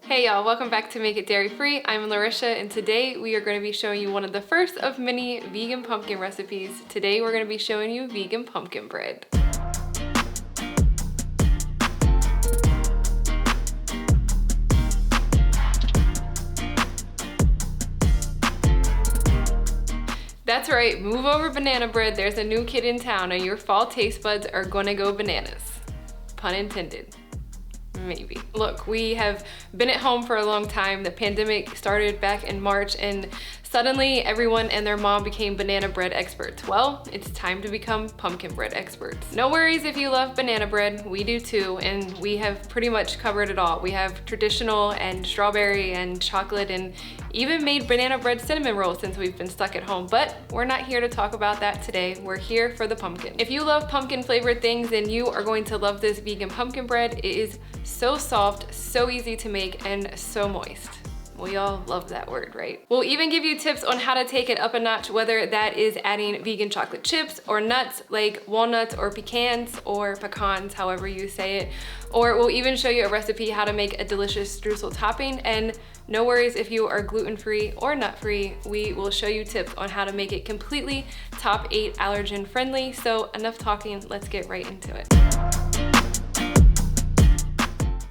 Hey y'all, welcome back to Make It Dairy Free. I'm Larisha and today we are going to be showing you one of the first of many vegan pumpkin recipes. Today we're going to be showing you vegan pumpkin bread. That's right, move over banana bread. There's a new kid in town and your fall taste buds are gonna go bananas. Pun intended. Maybe. Look, we have been at home for a long time. The pandemic started back in March and suddenly everyone and their mom became banana bread experts. Well, it's time to become pumpkin bread experts. No worries if you love banana bread, we do too, and we have pretty much covered it all. We have traditional and strawberry and chocolate and even made banana bread cinnamon rolls since we've been stuck at home, but we're not here to talk about that today. We're here for the pumpkin. If you love pumpkin flavored things, then you are going to love this vegan pumpkin bread. It is so soft, so easy to make, and so moist. We all love that word, right? We'll even give you tips on how to take it up a notch, whether that is adding vegan chocolate chips or nuts like walnuts or pecans, however you say it. Or we'll even show you a recipe how to make a delicious streusel topping. And no worries if you are gluten-free or nut-free, we will show you tips on how to make it completely top 8 allergen friendly. So enough talking, let's get right into it.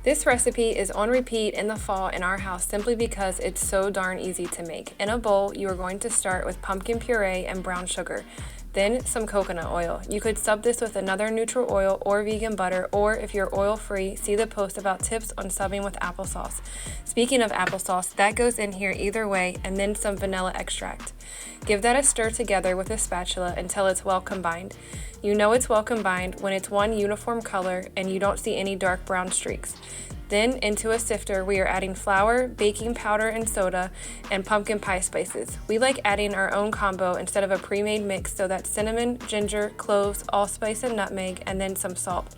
This recipe is on repeat in the fall in our house simply because it's so darn easy to make. In a bowl, you are going to start with pumpkin puree and brown sugar, then some coconut oil. You could sub this with another neutral oil or vegan butter, or if you're oil-free, see the post about tips on subbing with applesauce. Speaking of applesauce, that goes in here either way, and then some vanilla extract. Give that a stir together with a spatula until it's well combined. You know it's well combined when it's one uniform color and you don't see any dark brown streaks. Then into a sifter, we are adding flour, baking powder and soda, and pumpkin pie spices. We like adding our own combo instead of a pre-made mix, so that's cinnamon, ginger, cloves, allspice, and nutmeg, and then some salt.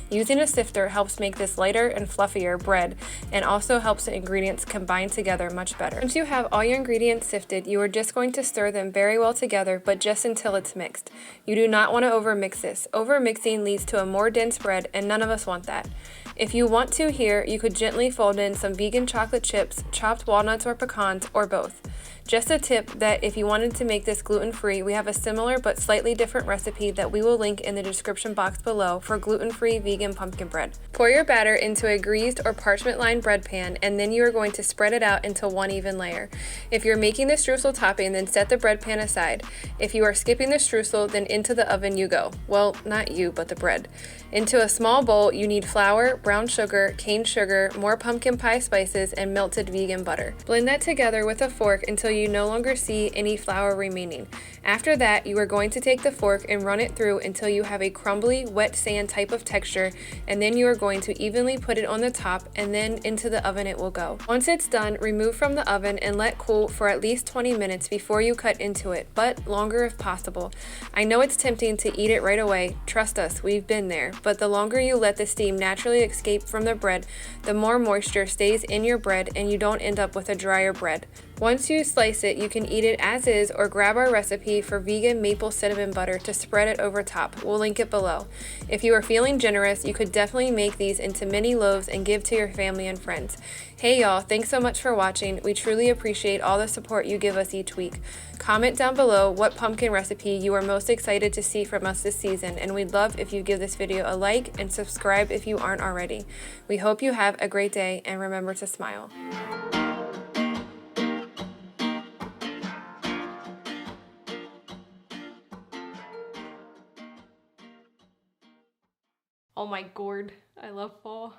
Using a sifter helps make this lighter and fluffier bread and also helps the ingredients combine together much better. Once you have all your ingredients sifted, you are just going to stir them very well together, but just until it's mixed. You do not want to overmix this. Overmixing leads to a more dense bread, and none of us want that. If you want to here, you could gently fold in some vegan chocolate chips, chopped walnuts or pecans, or both. Just a tip that if you wanted to make this gluten-free, we have a similar but slightly different recipe that we will link in the description box below for gluten-free vegan pumpkin bread. Pour your batter into a greased or parchment-lined bread pan, and then you are going to spread it out into one even layer. If you're making the streusel topping, then set the bread pan aside. If you are skipping the streusel, then into the oven you go. Well, not you, but the bread. Into a small bowl, you need flour, brown sugar, cane sugar, more pumpkin pie spices, and melted vegan butter. Blend that together with a fork until you no longer see any flour remaining. After that, you are going to take the fork and run it through until you have a crumbly, wet sand type of texture, and then you are going to evenly put it on the top, and then into the oven it will go. Once it's done, remove from the oven and let cool for at least 20 minutes before you cut into it, but longer if possible. I know it's tempting to eat it right away. Trust us, we've been there. But the longer you let the steam naturally escape from the bread, the more moisture stays in your bread and you don't end up with a drier bread. Once you slice it, you can eat it as is or grab our recipe for vegan maple cinnamon butter to spread it over top. We'll link it below. If you are feeling generous, you could definitely make these into mini loaves and give to your family and friends. Hey y'all, thanks so much for watching. We truly appreciate all the support you give us each week. Comment down below what pumpkin recipe you are most excited to see from us this season, and we'd love if you give this video a like and subscribe if you aren't already. We hope you have a great day, and remember to smile. Oh my gourd, I love fall.